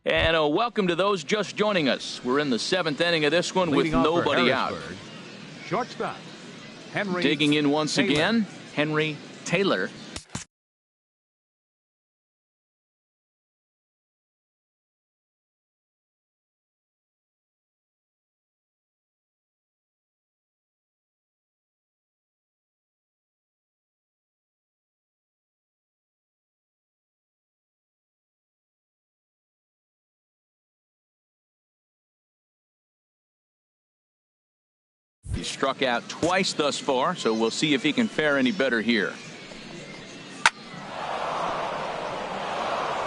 And welcome to those just joining us. We're in the 7th inning of this one with nobody out. Shortstop, Henry Digging in once Taylor. again, Henry Taylor. He struck out twice thus far, so we'll see if he can fare any better here.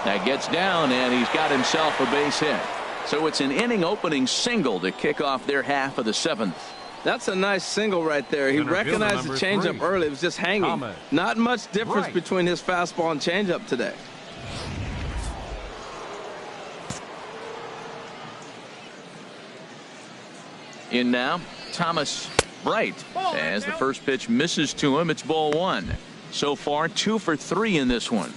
That gets down, and he's got himself a base hit. So it's an inning opening single to kick off their half of the 7th. That's a nice single right there. He recognized the changeup early. It was just hanging. Not much difference between his fastball and changeup today. In now, Thomas Bright. As the first pitch misses to him, it's ball 1. So far, 2 for 3 in this one.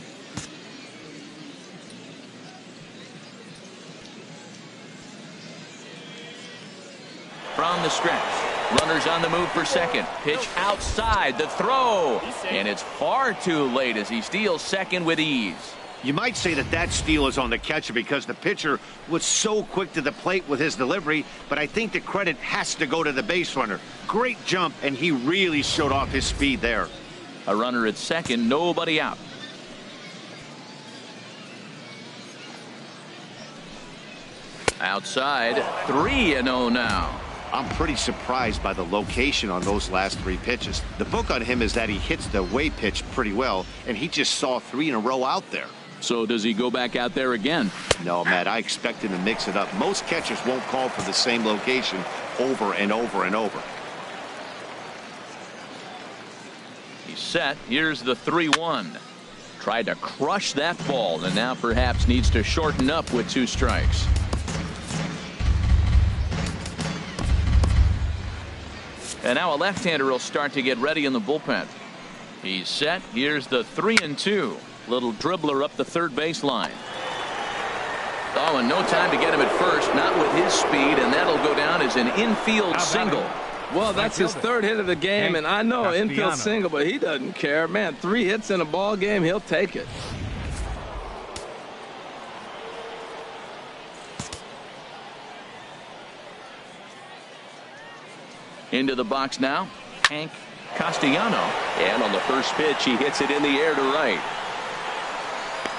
From the stretch, runners on the move for second. Pitch outside, the throw, and it's far too late as he steals second with ease. You might say that steal is on the catcher because the pitcher was so quick to the plate with his delivery, but I think the credit has to go to the base runner. Great jump, and he really showed off his speed there. A runner at second, nobody out. Outside, 3-0 now. I'm pretty surprised by the location on those last 3 pitches. The book on him is that he hits the way pitch pretty well, and he just saw 3 in a row out there. So does he go back out there again? No, Matt, I expect him to mix it up. Most catchers won't call for the same location over and over and over. He's set. Here's the 3-1. Tried to crush that ball, and now perhaps needs to shorten up with 2 strikes. And now a left-hander will start to get ready in the bullpen. He's set. Here's the 3-2. Little dribbler up the third baseline. Oh, and no time to get him at first. Not with his speed, and that'll go down as an infield single. Well, that's his 3rd hit of the game, and I know infield single, but he doesn't care. Man, 3 hits in a ball game, he'll take it. Into the box now, Hank Castellano. And on the first pitch, he hits it in the air to right.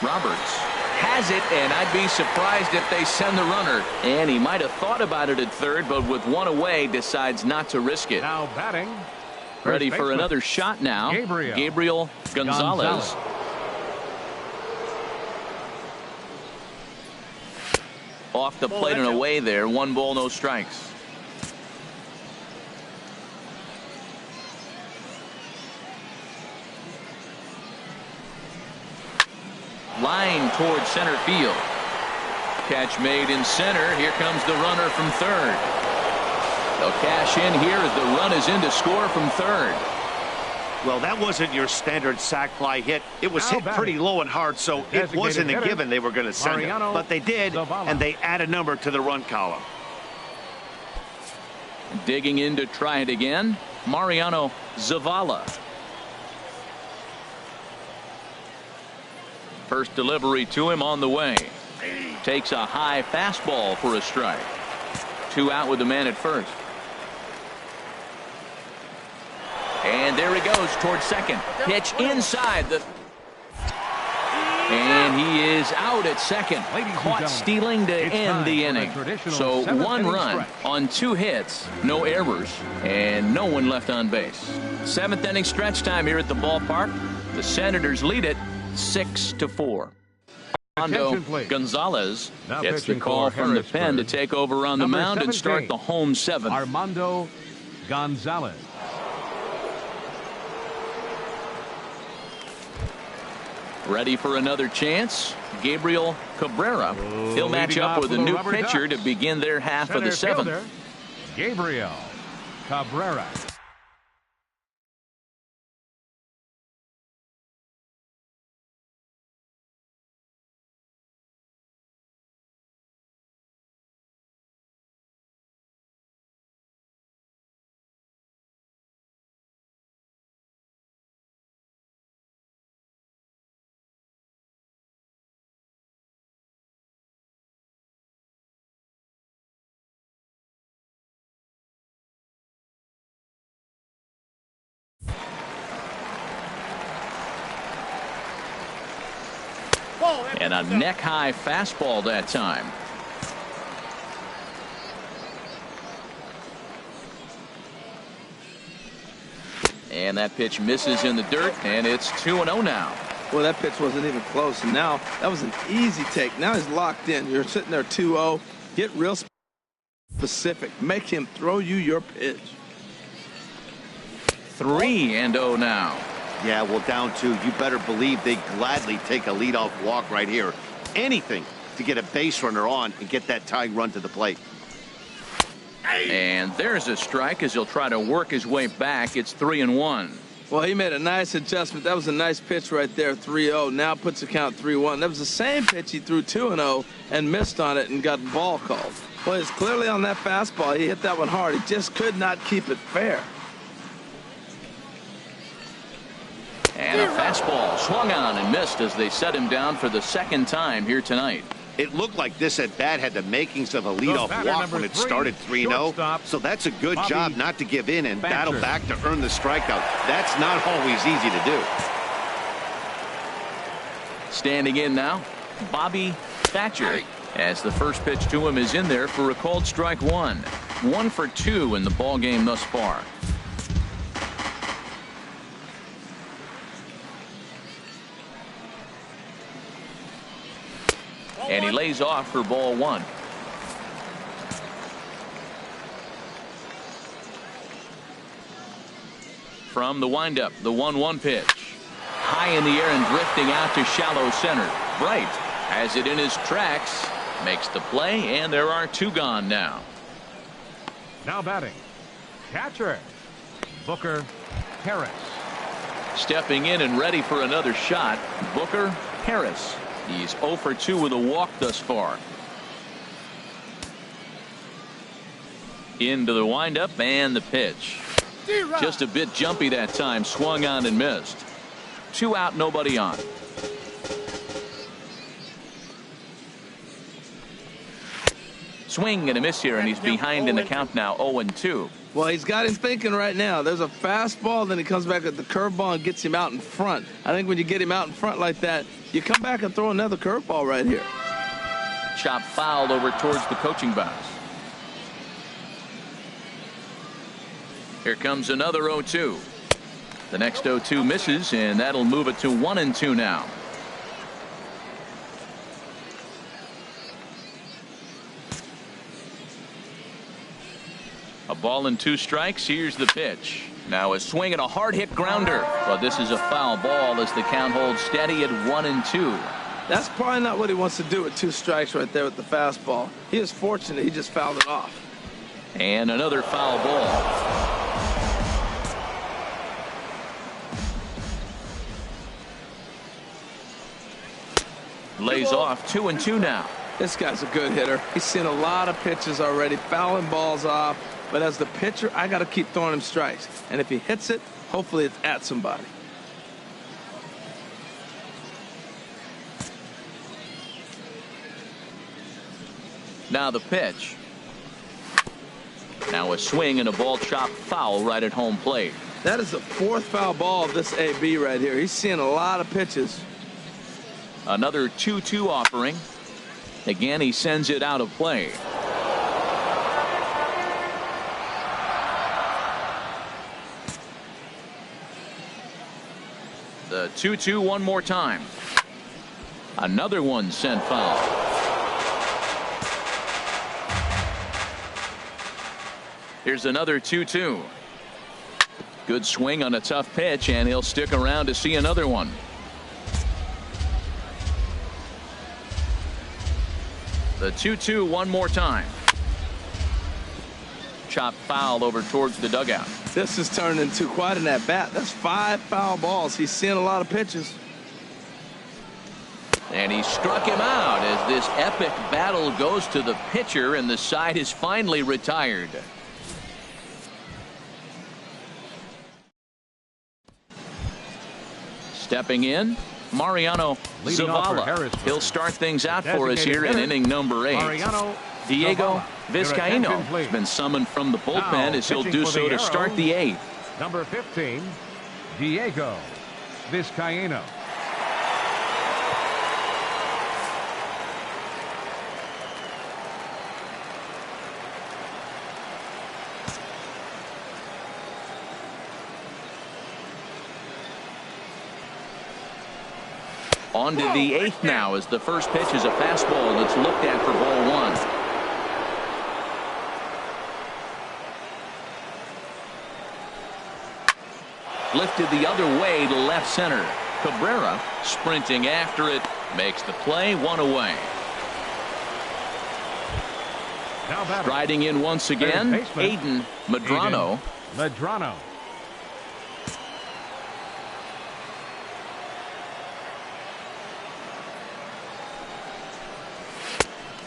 Roberts has it, and I'd be surprised if they send the runner. And he might have thought about it at third, but with 1 away, decides not to risk it. Now batting. Ready for another shot now. Gabriel Gonzalez. Off the plate and away there. 1 ball, no strikes. Line towards center field. Catch made in center. Here comes the runner from third. They'll cash in here as the run is in to score from third. Well, that wasn't your standard sac fly hit. It was hit pretty low and hard, so it wasn't a given they were going to send it. But they did, and they add a number to the run column. Digging in to try it again, Mariano Zavala. First delivery to him on the way. Takes a high fastball for a strike. 2 out with the man at first. And there he goes towards second. Pitch inside. And he is out at second. Caught stealing to end the inning. So 1 run on 2 hits, no errors, and no one left on base. 7th inning stretch time here at the ballpark. The Senators lead it 6-4. Armando Gonzalez gets the call from the pen to take over on the mound and start the home 7th. Armando Gonzalez. Ready for another chance. Gabriel Cabrera. He'll match up with a new pitcher to begin their half of the 7th. Gabriel Cabrera. And a neck-high fastball that time. And that pitch misses in the dirt, and it's 2-0 now. Well, that pitch wasn't even close, and now that was an easy take. Now he's locked in. You're sitting there 2-0. Get real specific. Make him throw you your pitch. 3-0 now. Yeah, well, down 2. You better believe they gladly take a leadoff walk right here. Anything to get a base runner on and get that tying run to the plate. And there's a strike as he'll try to work his way back. It's 3-1. Well, he made a nice adjustment. That was a nice pitch right there, 3-0. Now puts the count 3-1. That was the same pitch he threw 2-0 and missed on it and got ball called. Well, it's clearly on that fastball. He hit that one hard. He just could not keep it fair. And a fastball swung on and missed as they set him down for the second time here tonight. It looked like this at bat had the makings of a leadoff walk when it started 3-0. So that's a good job not to give in and battle back to earn the strikeout. That's not always easy to do. Standing in now, Bobby Thatcher, as the first pitch to him is in there for a called strike 1. 1 for 2 in the ball game thus far. And he lays off for ball 1. From the windup, the 1-1 pitch. High in the air and drifting out to shallow center. Bright has it in his tracks. Makes the play, and there are 2 gone now. Now batting, catcher, Booker Harris. Stepping in and ready for another shot, Booker Harris. He's 0 for 2 with a walk thus far. Into the windup and the pitch. Just a bit jumpy that time. Swung on and missed. 2 out, nobody on. Swing and a miss here, and he's behind in the count now, 0-2. Well, he's got him thinking right now. There's a fastball, then he comes back at the curveball and gets him out in front. I think when you get him out in front like that, you come back and throw another curveball right here. Chop fouled over towards the coaching box. Here comes another 0-2. The next 0-2 misses, and that'll move it to 1-2 now. A ball and 2 strikes. Here's the pitch. Now a swing and a hard hit grounder. But this is a foul ball as the count holds steady at 1-2. That's probably not what he wants to do with 2 strikes right there with the fastball. He is fortunate he just fouled it off. And another foul ball. Lays off 2-2 now. This guy's a good hitter. He's seen a lot of pitches already, fouling balls off. But as the pitcher, I got to keep throwing him strikes. And if he hits it, hopefully it's at somebody. Now the pitch. Now a swing and a ball chopped foul right at home plate. That is the 4th foul ball of this AB right here. He's seeing a lot of pitches. Another 2-2 offering. Again, he sends it out of play. The 2-2 one more time. Another one sent foul. Here's another 2-2. Good swing on a tough pitch, and he'll stick around to see another one. The 2-2 one more time. Chop foul over towards the dugout. This has turned into quite an at-bat. That's 5 foul balls. He's seeing a lot of pitches. And he struck him out as this epic battle goes to the pitcher, and the side is finally retired. Stepping in, Mariano Zavala. He'll start things out for us here in inning number 8. Diego Vizcaino has been summoned from the bullpen as he'll do so to start the 8th. Number 15, Diego Vizcaino. On to the 8th now, as the first pitch is a fastball that's looked at for ball 1. Lifted the other way to left center. Cabrera sprinting after it, makes the play, 1 away. Striding in once again, Aiden Medrano.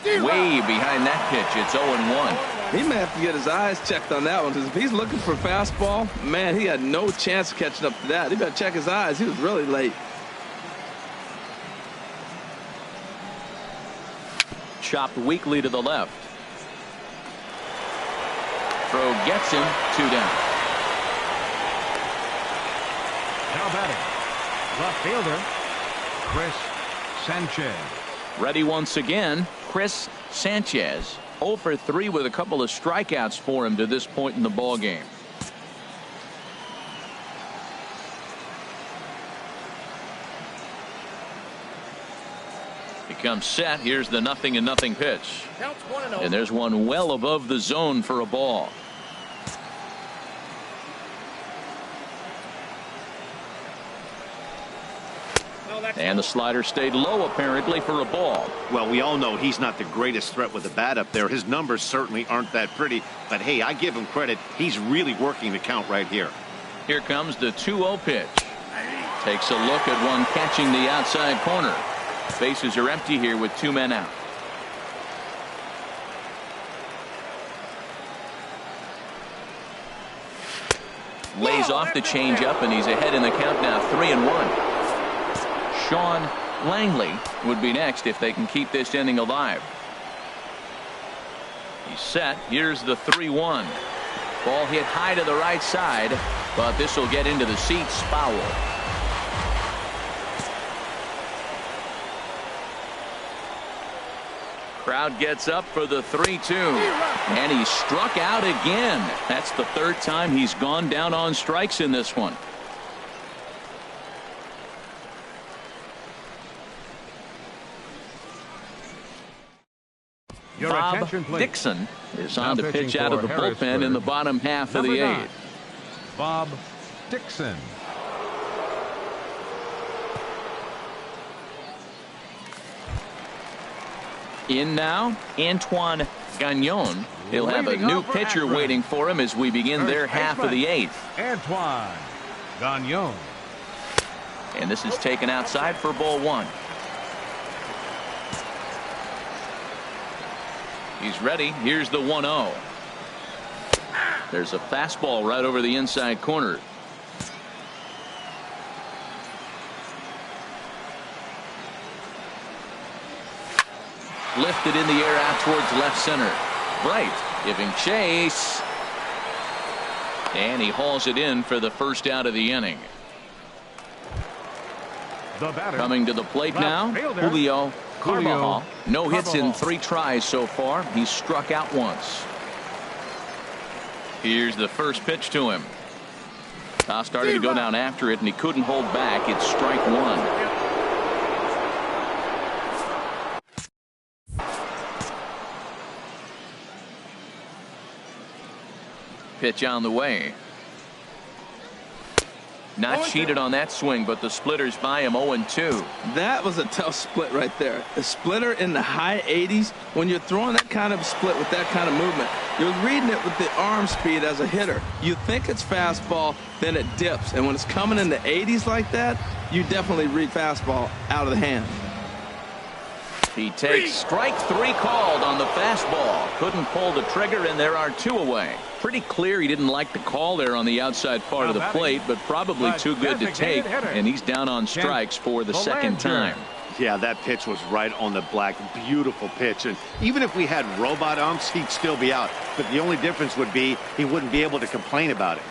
Way behind that pitch. It's 0-1. He may have to get his eyes checked on that one, because if he's looking for a fastball, man, he had no chance of catching up to that. He better check his eyes. He was really late. Chopped weakly to the left. Throw gets him, 2 down. Now batting, left fielder, Chris Sanchez. Ready once again, Chris Sanchez. 0 for 3 with a couple of strikeouts for him to this point in the ball game. He comes set. Here's the 0-0 pitch. And there's one well above the zone for a ball. And the slider stayed low apparently for a ball. Well, we all know he's not the greatest threat with the bat up there. His numbers certainly aren't that pretty. But hey, I give him credit. He's really working the count right here. Here comes the 2-0 pitch. Takes a look at one catching the outside corner. Bases are empty here with 2 men out. Lays off the changeup, and he's ahead in the count now, 3-1. Sean Langley would be next if they can keep this inning alive. He's set. Here's the 3-1. Ball hit high to the right side, but this will get into the seats. Foul. Crowd gets up for the 3-2, and he's struck out again. That's the 3rd time he's gone down on strikes in this one. Bob Dixon is on to pitch out of the bullpen in the bottom half of the 8th. Bob Dixon. In now, Antoine Gagnon. He'll have a new pitcher waiting for him as we begin their half of the 8th. Antoine Gagnon. And this is taken outside for ball 1. He's ready. Here's the 1-0. There's a fastball right over the inside corner. Lifted in the air out towards left center. Bright giving chase. And he hauls it in for the first out of the inning. Coming to the plate now, Julio Carbajal. No hits in 3 tries so far. He's struck out once. Here's the first pitch to him. Started to go down after it, and he couldn't hold back. It's strike 1. Pitch on the way. Not cheated on that swing, but the splitters by him 0-2. That was a tough split right there. A splitter in the high 80s. When you're throwing that kind of split with that kind of movement, you're reading it with the arm speed as a hitter. You think it's fastball, then it dips. And when it's coming in the 80s like that, you definitely read fastball out of the hand. He takes strike 3 called on the fastball. Couldn't pull the trigger, and there are 2 away. Pretty clear he didn't like the call there on the outside part of the plate, but probably too good to take, and he's down on strikes for the 2nd time. Yeah, that pitch was right on the black. Beautiful pitch. And even if we had robot umps, he'd still be out. But the only difference would be he wouldn't be able to complain about it.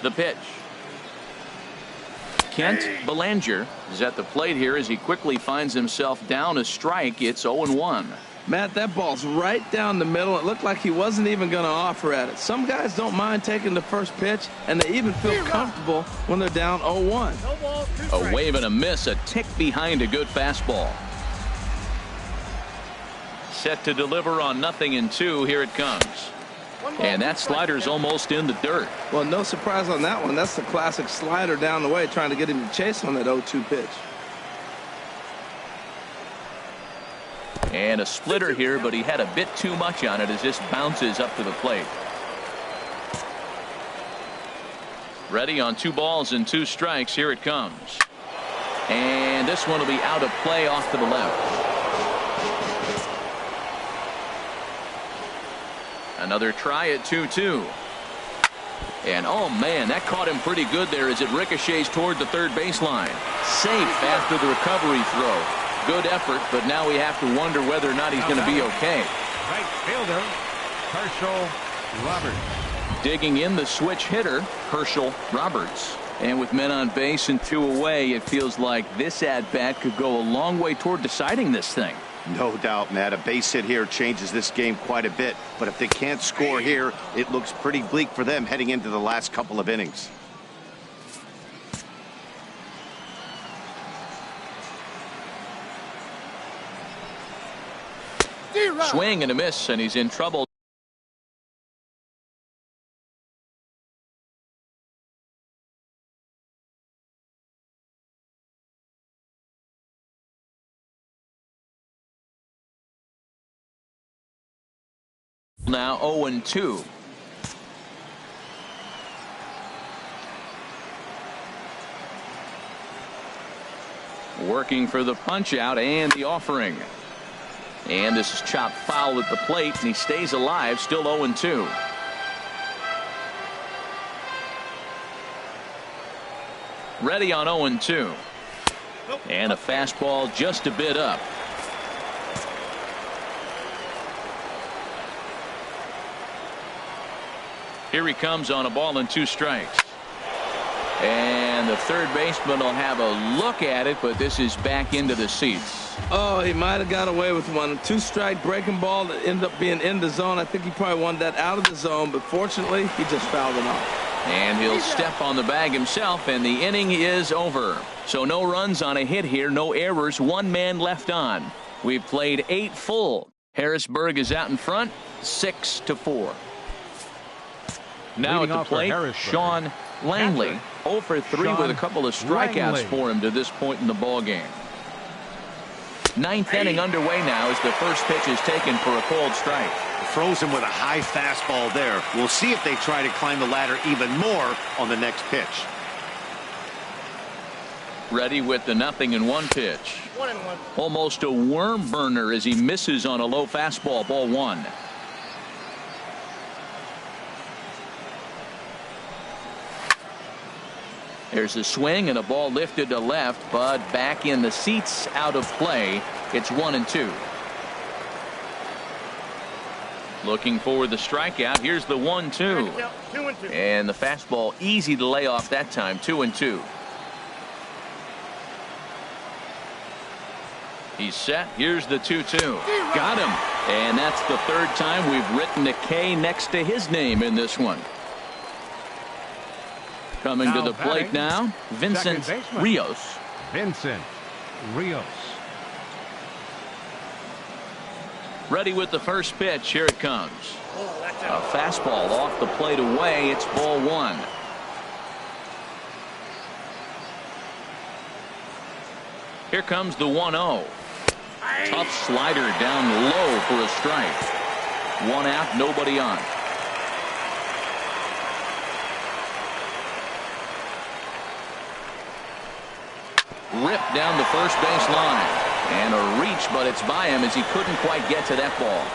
The pitch. Kent Belanger is at the plate here as he quickly finds himself down a strike. It's 0-1. Matt, that ball's right down the middle. It looked like he wasn't even going to offer at it. Some guys don't mind taking the first pitch, and they even feel comfortable when they're down 0-1. A wave and a miss, a tick behind a good fastball. Set to deliver on 0-2. Here it comes. And that slider's almost in the dirt. Well, no surprise on that one. That's the classic slider down the way, trying to get him to chase on that 0-2 pitch. And a splitter here, but he had a bit too much on it as this bounces up to the plate. Ready on 2 balls and 2 strikes. Here it comes. And this one will be out of play off to the left. Another try at 2-2. And oh man, that caught him pretty good there as it ricochets toward the third baseline. Safe after the recovery throw. Good effort, but now we have to wonder whether or not he's going to be okay. Right fielder, Herschel Roberts. Digging in the switch hitter, Herschel Roberts. And with men on base and 2 away, it feels like this at-bat could go a long way toward deciding this thing. No doubt, Matt. A base hit here changes this game quite a bit. But if they can't score here, it looks pretty bleak for them heading into the last couple of innings. Swing and a miss, and he's in trouble. Now 0-2. Working for the punch out and the offering. And this is chopped foul at the plate, and he stays alive, still 0-2. Ready on 0-2. And a fastball just a bit up. Here he comes on a ball and 2 strikes. And the third baseman will have a look at it, but this is back into the seats. Oh, he might have got away with one. 2-strike breaking ball that ended up being in the zone. I think he probably wanted that out of the zone, but fortunately, he just fouled it off. And he'll step on the bag himself, and the inning is over. So no runs on a hit here, no errors, 1 man left on. We've played 8 full. Harrisburg is out in front, 6-4. Now at the plate, Sean Langley, 0 for 3 with a couple of strikeouts for him to this point in the ball game. 9th inning underway now as the first pitch is taken for a called strike. Throws him with a high fastball there. We'll see if they try to climb the ladder even more on the next pitch. Ready with the 0-1 pitch. 1-1. Almost a worm burner as he misses on a low fastball, ball 1. There's a swing and a ball lifted to left, but back in the seats, out of play. It's 1-2. Looking for the strikeout. Here's the 1-2. And the fastball easy to lay off that time. 2-2. He's set. Here's the 2-2. Got him. And that's the 3rd time we've written a K next to his name in this one. Coming to the plate now, Vincent Rios. Vincent Rios. Ready with the first pitch. Here it comes. A fastball off the plate away. It's ball 1. Here comes the 1-0. Tough slider down low for a strike. 1 out, nobody on. Ripped down the first base line. And a reach, but it's by him as he couldn't quite get to that ball.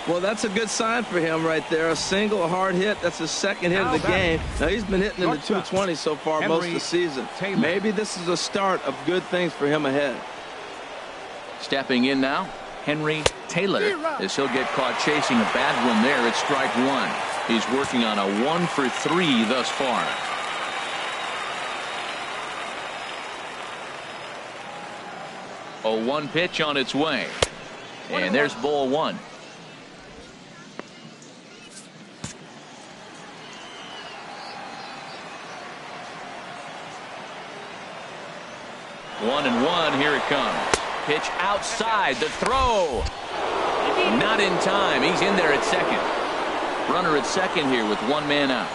Well, that's a good sign for him right there. A single, a hard hit. That's his 2nd hit of the game. Now, he's been hitting in the 220 so far most of the season. Maybe this is a start of good things for him ahead. Stepping in now, Henry Taylor, as he'll get caught chasing a bad one there at strike 1. He's working on a 1 for 3 thus far. 0-1 pitch on its way. And there's ball one. One and one. Here it comes. Pitch outside. The throw. Not in time. He's in there at second. Runner at second here with one man out.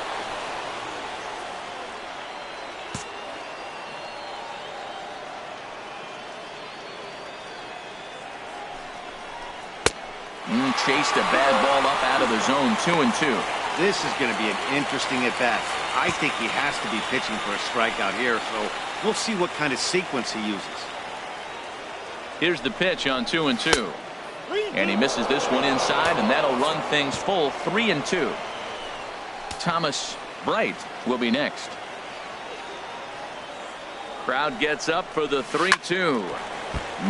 Chased a bad ball up out of the zone. 2-2. This is going to be an interesting at bat. I think he has to be pitching for a strikeout here, so we'll see what kind of sequence he uses. Here's the pitch on 2-2. And he misses this one inside, and that'll run things full. 3-2. Thomas Bright will be next. Crowd gets up for the 3-2.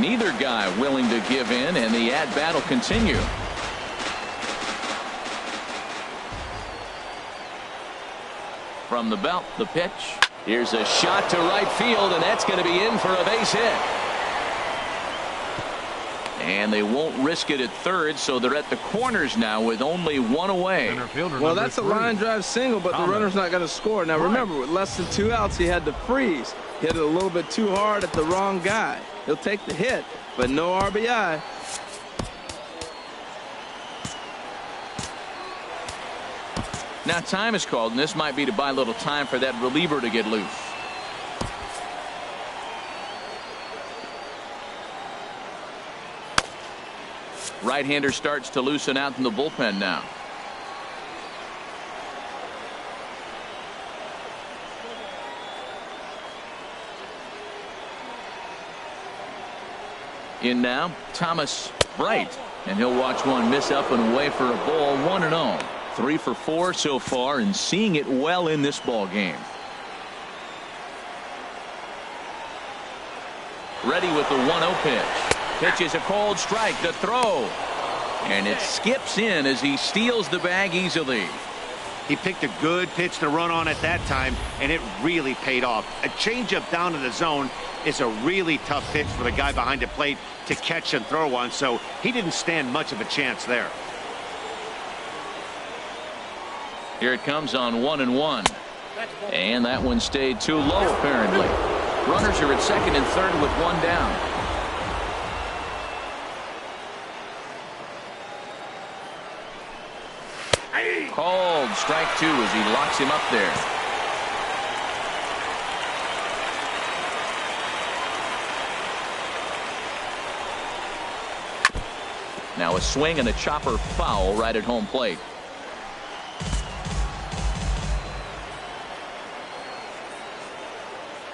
Neither guy willing to give in, and the at-bat will continue. From the belt, the pitch. Here's a shot to right field, and that's going to be in for a base hit. And they won't risk it at third, so they're at the corners now with only one away. Well, that's a line drive single, but the runner's not going to score. Now, remember, with less than 2 outs, he had to freeze. He hit it a little bit too hard at the wrong guy. He'll take the hit, but no RBI. Now time is called, and this might be to buy a little time for that reliever to get loose. Right-hander starts to loosen out in the bullpen now. In now, Thomas Bright, and he'll watch one miss up and away for a ball. 1-0. 3 for 4 so far, and seeing it well in this ball game. Ready with the 1-0 pitch. Pitch is a cold strike. The throw, and it skips in as he steals the bag easily. He picked a good pitch to run on at that time, and it really paid off. A changeup down to the zone is a really tough pitch for the guy behind the plate to catch and throw on, so he didn't stand much of a chance there. Here it comes on 1-1. And that one stayed too low, apparently. Runners are at second and third with one down. Called strike 2 as he locks him up there. Now a swing and a chopper foul right at home plate.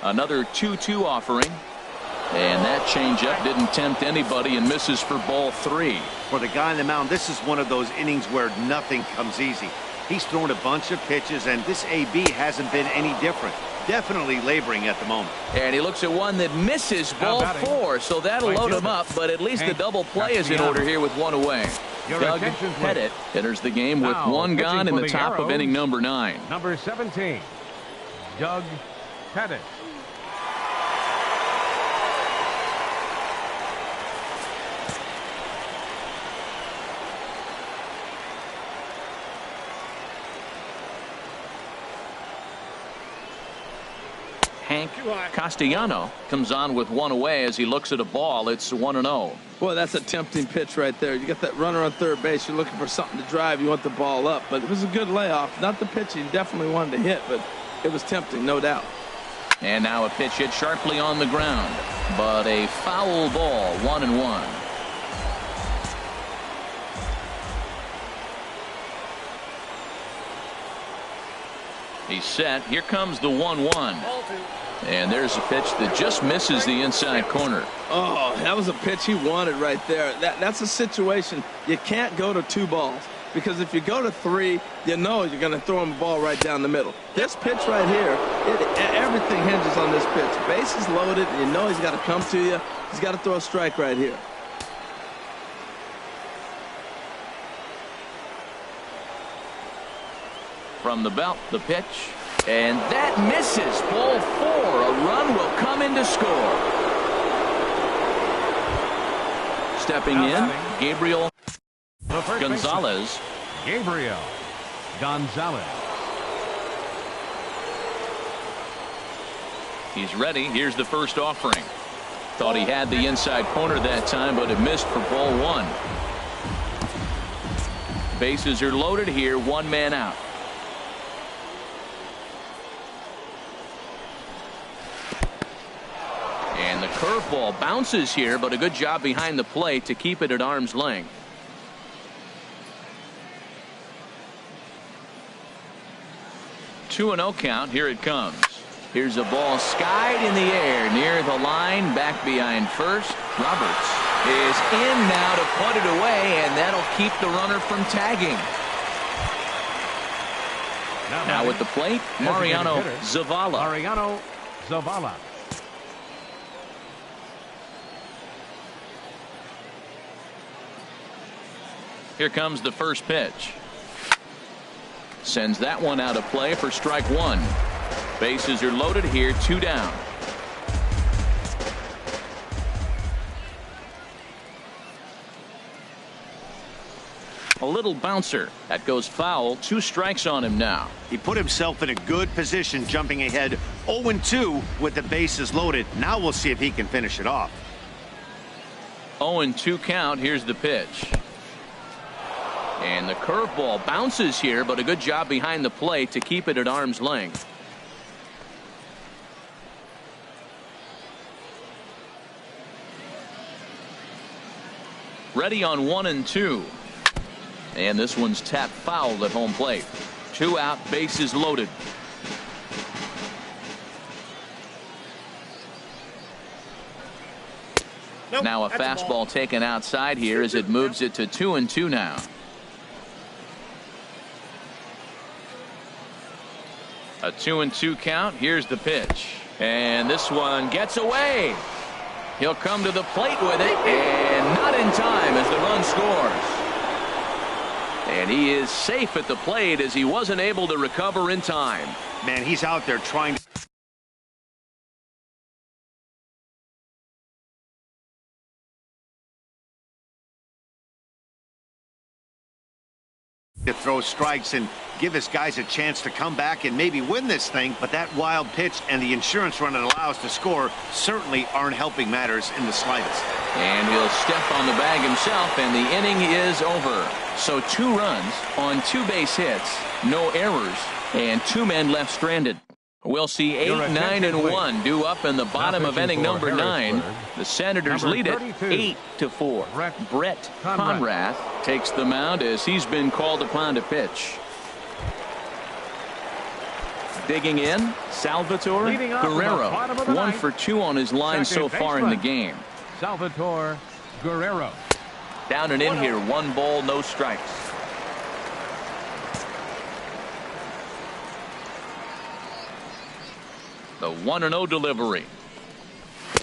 Another 2-2 offering. And that changeup didn't tempt anybody and misses for ball 3. For the guy on the mound, this is one of those innings where nothing comes easy. He's thrown a bunch of pitches, and this AB hasn't been any different. Definitely laboring at the moment. And he looks at one that misses, ball 4, so that'll load him up, but at least the double play is in order here with one away. Doug Pettit enters the game with one gone in the top of inning number 9. Number 17, Doug Pettit. Hank Castellano comes on with one away as he looks at a ball. It's 1-0. Boy, that's a tempting pitch right there. You got that runner on third base. You're looking for something to drive. You want the ball up. But it was a good layoff. Not the pitch he definitely wanted to hit, but it was tempting, no doubt. And now a pitch hit sharply on the ground. But a foul ball, 1-1. He's set. Here comes the 1-1. And there's a pitch that just misses the inside corner. Oh, that was a pitch he wanted right there. That's a situation you can't go to 2 balls. Because if you go to 3, you know you're going to throw him a ball right down the middle. This pitch right here, everything hinges on this pitch. Base is loaded, and you know he's got to come to you. He's got to throw a strike right here. From the belt, the pitch. And that misses. Ball 4. A run will come in to score. Stepping in, Gabriel Gonzalez. Gabriel Gonzalez. He's ready. Here's the first offering. Thought he had the inside corner that time, but it missed for ball one. Bases are loaded here. One man out. And the curveball bounces here, but a good job behind the plate to keep it at arm's length. Two and 0 count. Here it comes. Here's a ball skied in the air near the line, back behind first. Roberts is in now to put it away, and that'll keep the runner from tagging. Now at the plate, Mariano Zavala. Mariano Zavala. Here comes the first pitch. Sends that one out of play for strike one. Bases are loaded here, two down. A little bouncer. That goes foul. Two strikes on him now. He put himself in a good position, jumping ahead 0-2 with the bases loaded. Now we'll see if he can finish it off. 0-2 count. Here's the pitch. And the curveball bounces here, but a good job behind the plate to keep it at arm's length. Ready on 1-2. And this one's tapped foul at home plate. Two out, bases loaded. Nope, now a fastball taken outside here as it moves it to 2-2 now. A 2-2 count. Here's the pitch. And this one gets away. He'll come to the plate with it, and not in time as the run scores. And he is safe at the plate as he wasn't able to recover in time. Man, he's out there trying to throw strikes and give his guys a chance to come back and maybe win this thing, but that wild pitch and the insurance run it allows to score certainly aren't helping matters in the slightest. And he'll step on the bag himself, and the inning is over. So 2 runs on 2 base hits, no errors, and 2 men left stranded. We'll see 8, 9, and 1 due up in the bottom of inning number 9. The Senators lead it 8-4. Brett Conrath takes the mound as he's been called upon to pitch. Digging in, Salvatore Guerrero. 1 for 2 on his line so far in the game. Salvatore Guerrero. Down and in here, 1 ball, no strikes. The 1-0 delivery.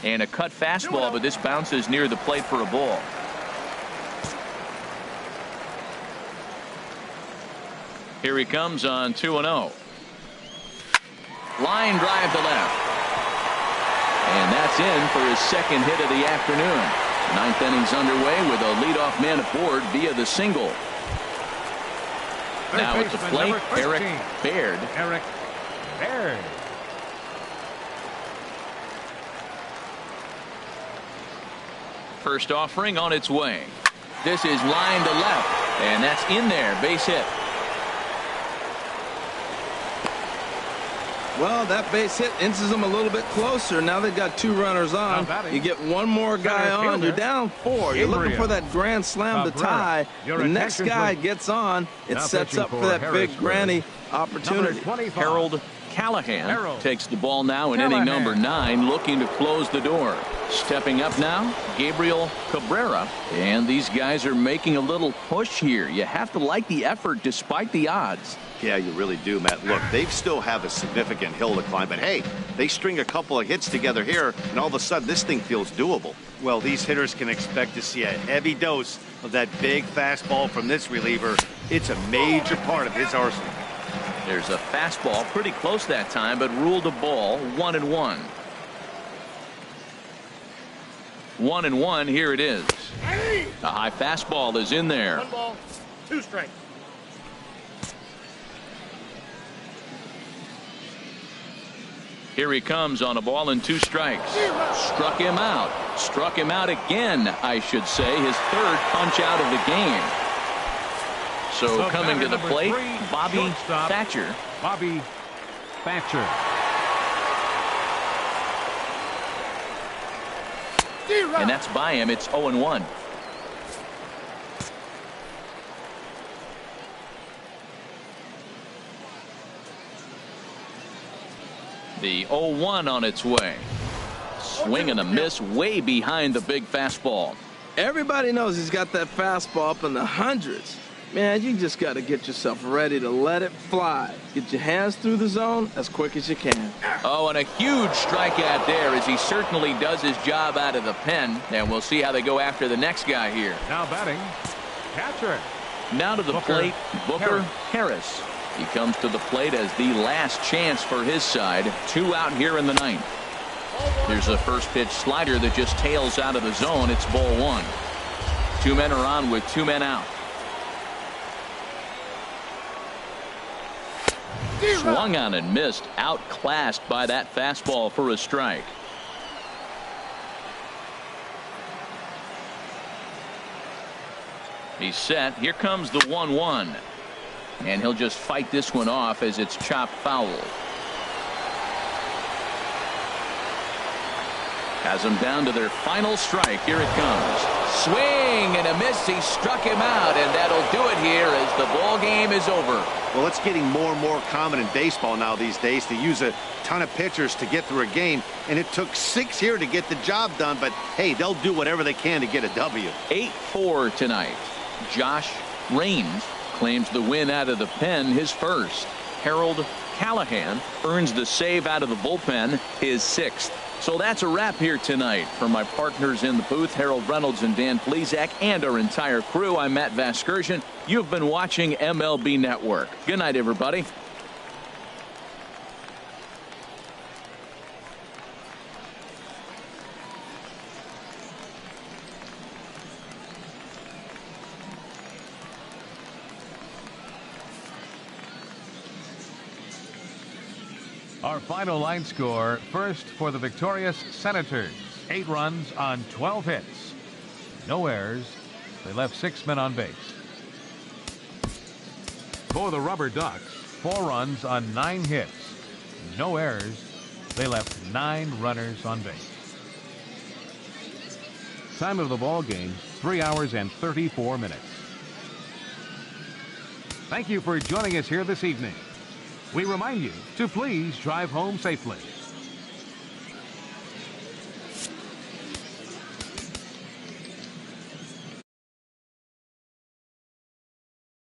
And a cut fastball, but this bounces near the plate for a ball. Here he comes on 2-0. Line drive to left. And that's in for his second hit of the afternoon. 9th inning's underway with a leadoff man aboard via the single. Now at the plate, Eric Baird. Eric Baird. First offering on its way. This is line to left, and that's in there. Base hit. Well, that base hit inches them a little bit closer. Now they've got 2 runners on. You get 1 more guy on. You're down 4. You're looking for that grand slam to tie. The next guy gets on. It sets up for that big granny opportunity. Harold Callahan takes the ball now in inning number 9, looking to close the door. Stepping up now, Gabriel Cabrera. And these guys are making a little push here. You have to like the effort despite the odds. Yeah, you really do, Matt. Look, they still have a significant hill to climb, but hey, they string a couple of hits together here, and all of a sudden this thing feels doable. Well, these hitters can expect to see a heavy dose of that big fastball from this reliever. It's a major part of his arsenal. There's a fastball pretty close that time, but ruled a ball. 1-1. 1-1. Here it is. A high fastball is in there. 1 ball, 2 strikes. Here he comes on a ball and 2 strikes. Struck him out. Struck him out again, I should say. His 3rd punch out of the game. So coming to the plate, Bobby Thatcher. Bobby Thatcher. And that's by him. It's 0-1. The 0-1 on its way. Swing and a miss way behind the big fastball. Everybody knows he's got that fastball up in the hundreds. Man, you just got to get yourself ready to let it fly. Get your hands through the zone as quick as you can. Oh, and a huge strikeout there, as he certainly does his job out of the pen. And we'll see how they go after the next guy here. Now batting, catcher. Now to the plate, Booker Harris. He comes to the plate as the last chance for his side. 2 out here in the 9th. Here's a first pitch slider that just tails out of the zone. It's ball 1. 2 men are on with 2 men out. Swung on and missed. Outclassed by that fastball for a strike. He's set. Here comes the 1-1. And he'll just fight this one off as it's chopped foul. Has them down to their final strike. Here it comes. Swing and a miss. He struck him out, and that'll do it here as the ball game is over. Well, it's getting more and more common in baseball now these days to use a ton of pitchers to get through a game, and it took 6 here to get the job done, but hey, they'll do whatever they can to get a W. 8-4 tonight. Josh Raines claims the win out of the pen, his first. Harold Callahan earns the save out of the bullpen, his 6th. So that's a wrap here tonight. For my partners in the booth, Harold Reynolds and Dan Plesac, and our entire crew, I'm Matt Vasgersian. You've been watching MLB Network. Good night, everybody. Our final line score, first for the victorious Senators. 8 runs on 12 hits. No errors. They left 6 men on base. For the Rubberducks, 4 runs on 9 hits. No errors. They left 9 runners on base. Time of the ball game, 3 hours and 34 minutes. Thank you for joining us here this evening. We remind you to please drive home safely.